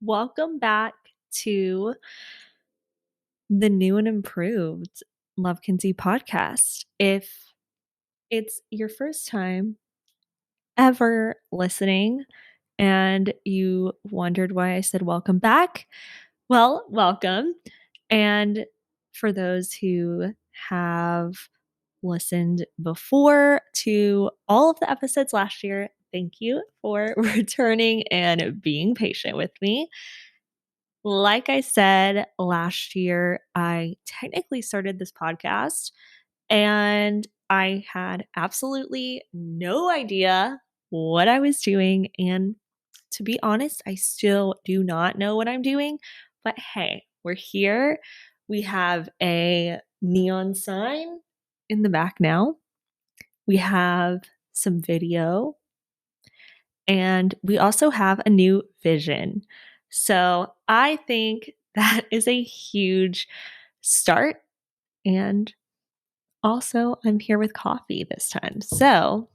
Welcome back to the new and improved Love Kinsey podcast. If it's your first time ever listening and you wondered why I said welcome back, well, welcome. And for those who have listened before to all of the episodes last year, thank you for returning and being patient with me. Like I said last year, I technically started this podcast and I had absolutely no idea what I was doing. And to be honest, I still do not know what I'm doing. But hey, we're here. We have a neon sign in the back now. We have some video and we also have a new vision. So I think that is a huge start. And also, I'm here with coffee this time. So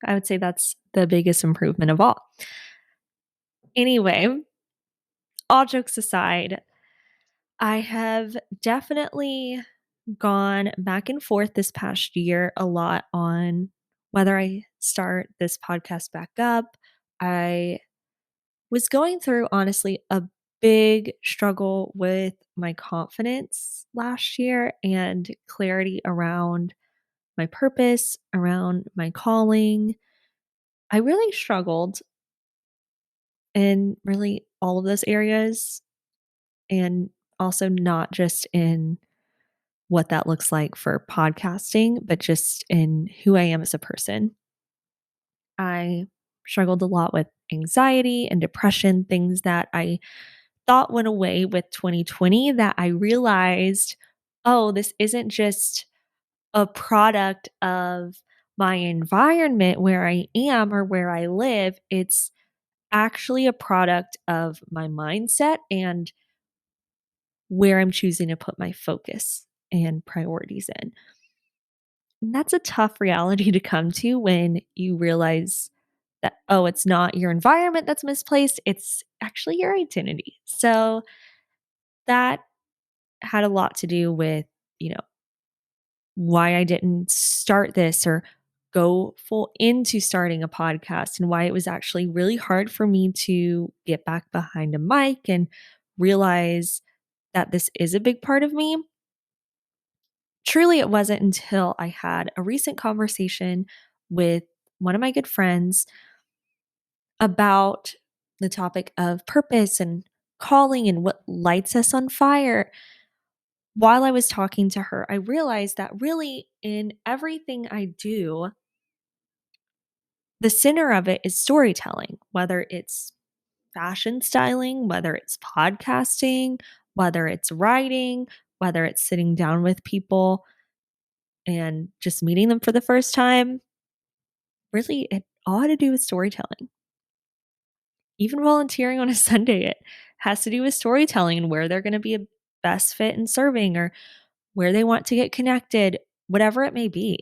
I would say that's the biggest improvement of all. Anyway, all jokes aside, I have definitely gone back and forth this past year a lot on whether I start this podcast back up. I was going through, honestly, a big struggle with my confidence last year and clarity around my purpose, around my calling. I really struggled in really all of those areas, and also not just in what that looks like for podcasting, but just in who I am as a person. I struggled a lot with anxiety and depression, things that I thought went away with 2020 that I realized, oh, this isn't just a product of my environment where I am or where I live. It's actually a product of my mindset and where I'm choosing to put my focus and priorities in. And that's a tough reality to come to when you realize that, oh, it's not your environment that's misplaced, it's actually your identity. So that had a lot to do with, why I didn't start this or go full into starting a podcast, and why it was actually really hard for me to get back behind a mic and realize that this is a big part of me. Truly, it wasn't until I had a recent conversation with one of my good friends about the topic of purpose and calling and what lights us on fire. While I was talking to her, I realized that really in everything I do, the center of it is storytelling, whether it's fashion styling, whether it's podcasting, whether it's writing, whether it's sitting down with people and just meeting them for the first time. Really, it all had to do with storytelling. Even volunteering on a Sunday, it has to do with storytelling and where they're going to be a best fit in serving or where they want to get connected, whatever it may be.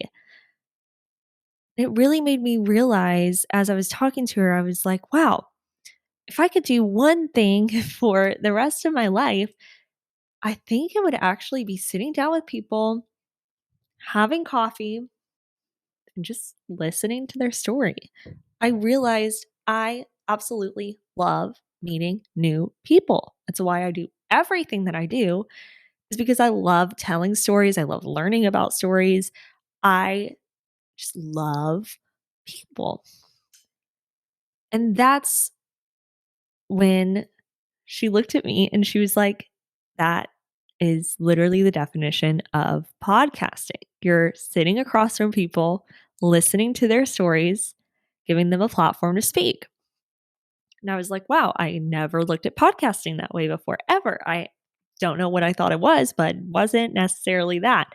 It really made me realize as I was talking to her, I was like, wow, if I could do one thing for the rest of my life, I think it would actually be sitting down with people, having coffee, and just listening to their story. I realized I absolutely love meeting new people. That's why I do everything that I do, is because I love telling stories. I love learning about stories. I just love people. And that's when she looked at me and she was like, that is literally the definition of podcasting. You're sitting across from people, listening to their stories, giving them a platform to speak. And I was like, wow, I never looked at podcasting that way before, ever. I don't know what I thought it was, but wasn't necessarily that.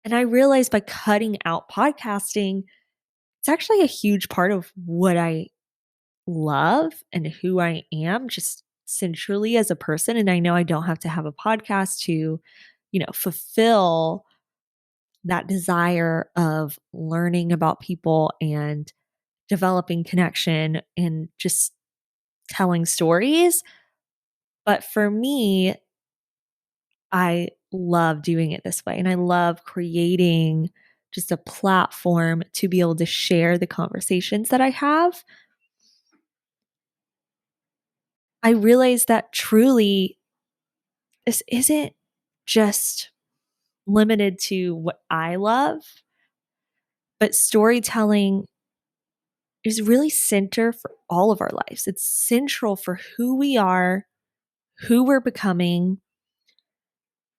And I realized by cutting out podcasting, it's actually a huge part of what I love and who I am, just centrally as a person. And I know I don't have to have a podcast to, fulfill that desire of learning about people and developing connection and just telling stories. But for me, I love doing it this way. And I love creating just a platform to be able to share the conversations that I have. I realized that truly this isn't just limited to what I love, but storytelling is really center for all of our lives. It's central for who we are, who we're becoming.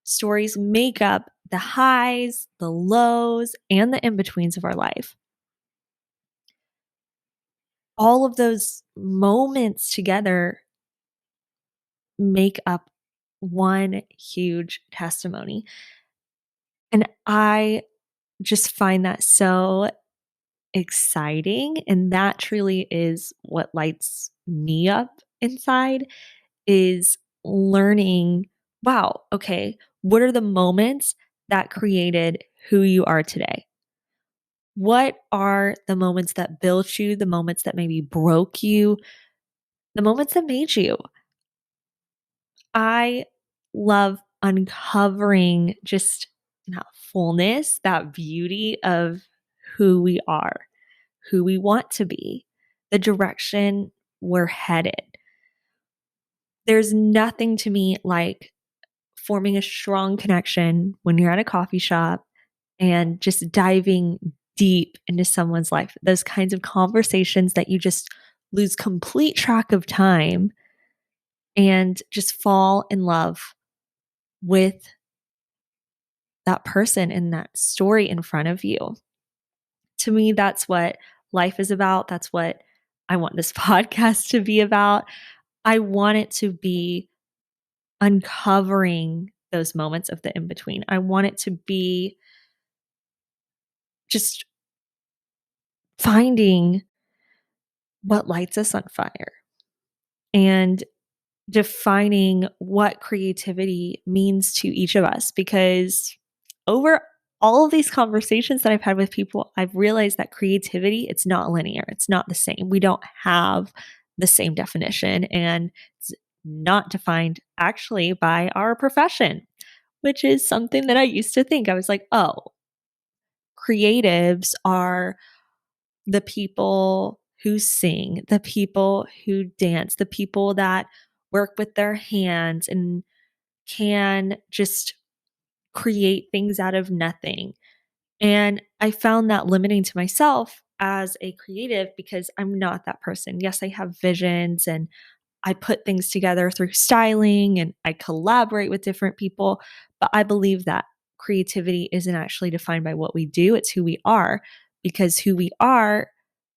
Stories make up the highs, the lows, and the in betweens of our life. All of those moments together make up one huge testimony. And I just find that so exciting. And that truly is what lights me up inside is learning, wow, okay, what are the moments that created who you are today? What are the moments that built you, the moments that maybe broke you, the moments that made you? I love uncovering just that fullness, that beauty of who we are, who we want to be, the direction we're headed. There's nothing to me like forming a strong connection when you're at a coffee shop and just diving deep into someone's life. Those kinds of conversations that you just lose complete track of time and just fall in love with that person and that story in front of you. To me, that's what life is about. That's what I want this podcast to be about. I want it to be uncovering those moments of the in between. I want it to be just finding what lights us on fire and defining what creativity means to each of us. Because over all of these conversations that I've had with people, I've realized that creativity, it's not linear. It's not the same. We don't have the same definition, and it's not defined actually by our profession, which is something that I used to think. I was like, oh, creatives are the people who sing, the people who dance, the people that work with their hands and can just create things out of nothing. And I found that limiting to myself as a creative because I'm not that person. Yes, I have visions and I put things together through styling and I collaborate with different people, but I believe that creativity isn't actually defined by what we do, it's who we are, because who we are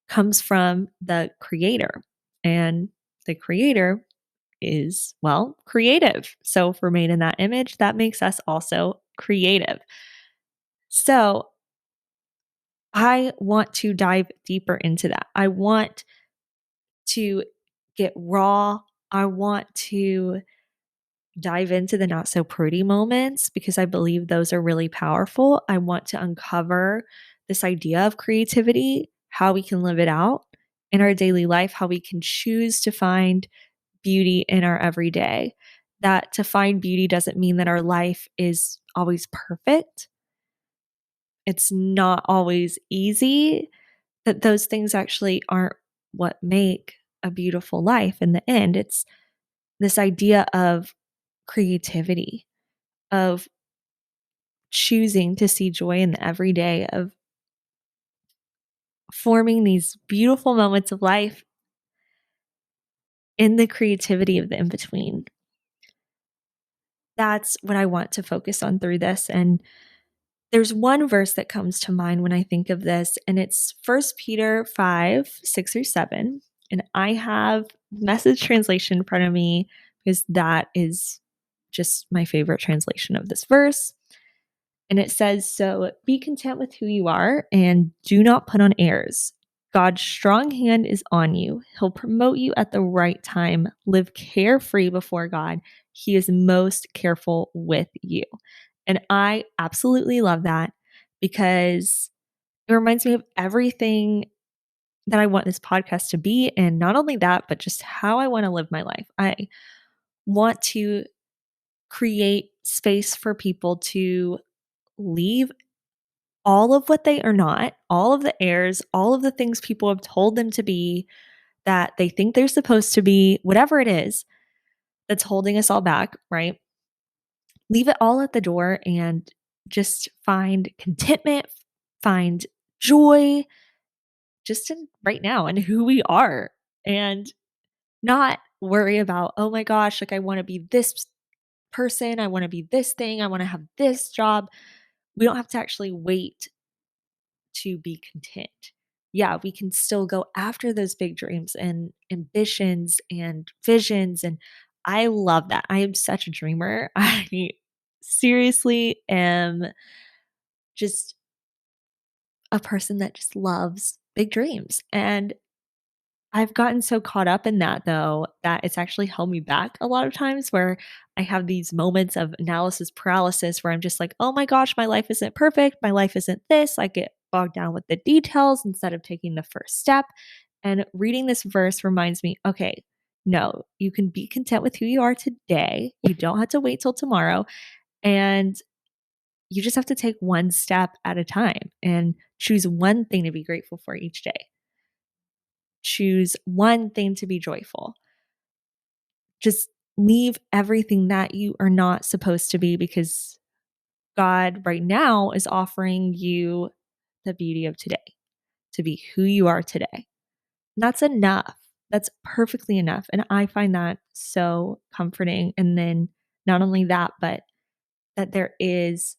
comes from the creator. And the creator is, well, creative. So if we're made in that image, that makes us also creative. So I want to dive deeper into that. I want to get raw. I want to dive into the not so pretty moments because I believe those are really powerful. I want to uncover this idea of creativity, how we can live it out in our daily life, how we can choose to find beauty in our everyday. That to find beauty doesn't mean that our life is always perfect. It's not always easy, that those things actually aren't what make a beautiful life in the end. It's this idea of creativity, of choosing to see joy in the everyday, of forming these beautiful moments of life in the creativity of the in between. That's what I want to focus on through this. And there's one verse that comes to mind when I think of this, and it's 1 Peter 5:6-7. And I have message translation in front of me because that is just my favorite translation of this verse. And it says, so be content with who you are and do not put on airs. God's strong hand is on you. He'll promote you at the right time. Live carefree before God. He is most careful with you. And I absolutely love that because it reminds me of everything that I want this podcast to be. And not only that, but just how I want to live my life. I want to create space for people to leave all of what they are not, all of the airs, all of the things people have told them to be, that they think they're supposed to be, whatever it is that's holding us all back, right? Leave it all at the door and just find contentment, find joy just in right now and who we are, and not worry about, oh my gosh, like I want to be this person, I want to be this thing, I want to have this job. We don't have to actually wait to be content. Yeah, we can still go after those big dreams and ambitions and visions. And I love that. I am such a dreamer. I seriously am just a person that just loves big dreams. And I've gotten so caught up in that though, that it's actually held me back a lot of times where I have these moments of analysis paralysis where I'm just like, oh my gosh, my life isn't perfect. My life isn't this. I get bogged down with the details instead of taking the first step. And reading this verse reminds me, okay, no, you can be content with who you are today. You don't have to wait till tomorrow. And you just have to take one step at a time and choose one thing to be grateful for each day. Choose one thing to be joyful. Just leave everything that you are not supposed to be, because God right now is offering you the beauty of today, to be who you are today. And that's enough. That's perfectly enough. And I find that so comforting. And then not only that, but that there is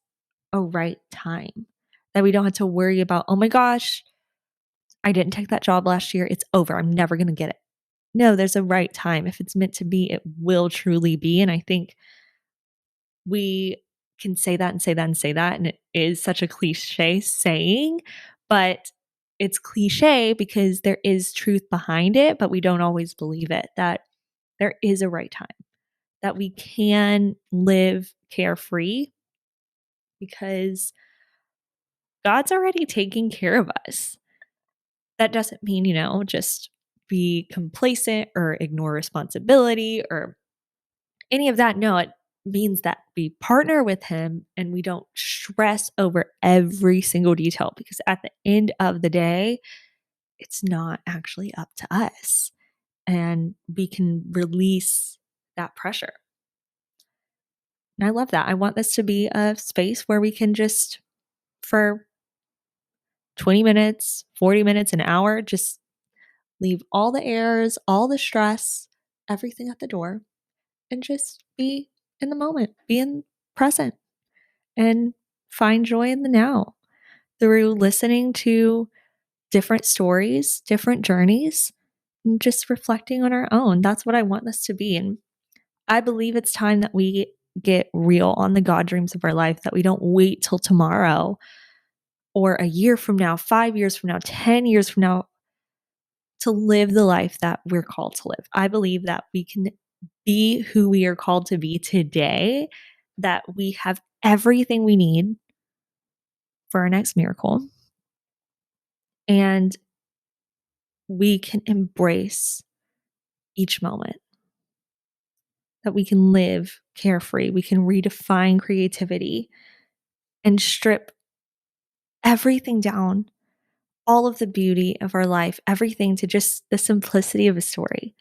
a right time, that we don't have to worry about, oh my gosh, I didn't take that job last year. It's over. I'm never going to get it. No, there's a right time. If it's meant to be, it will truly be. And I think we can say that and say that and say that. And it is such a cliche saying, but it's cliche because there is truth behind it, but we don't always believe it, that there is a right time, that we can live carefree because God's already taking care of us. That doesn't mean, just be complacent or ignore responsibility or any of that. No, it means that we partner with him and we don't stress over every single detail, because at the end of the day, it's not actually up to us and we can release that pressure. And I love that. I want this to be a space where we can just, for 20 minutes, 40 minutes, an hour, just leave all the errors, all the stress, everything at the door, and just be in the moment, be in present, and find joy in the now through listening to different stories, different journeys, and just reflecting on our own. That's what I want this to be. And I believe it's time that we get real on the God dreams of our life, that we don't wait till tomorrow or a year from now, 5 years from now, 10 years from now to live the life that we're called to live. I believe that we can be who we are called to be today, that we have everything we need for our next miracle, and we can embrace each moment, that we can live carefree, we can redefine creativity and strip everything down, all of the beauty of our life, everything to just the simplicity of a story,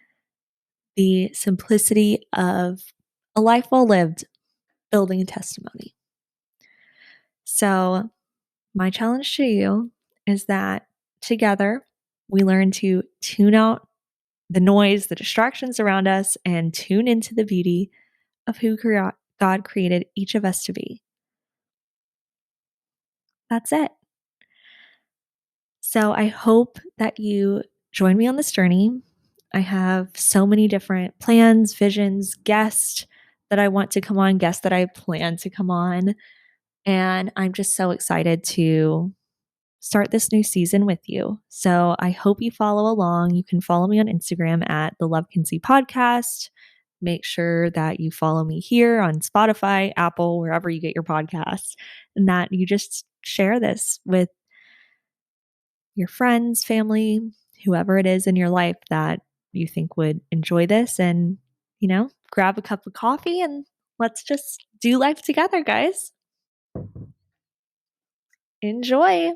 the simplicity of a life well lived, building a testimony. So, my challenge to you is that together we learn to tune out the noise, the distractions around us, and tune into the beauty of who God created each of us to be. That's it. So I hope that you join me on this journey. I have so many different plans, visions, guests that I want to come on, guests that I plan to come on. And I'm just so excited to start this new season with you. So I hope you follow along. You can follow me on Instagram at the Love Kinsey podcast. Make sure that you follow me here on Spotify, Apple, wherever you get your podcasts, and that you just share this with your friends, family, whoever it is in your life that you think would enjoy this. And, grab a cup of coffee and let's just do life together, guys. Enjoy.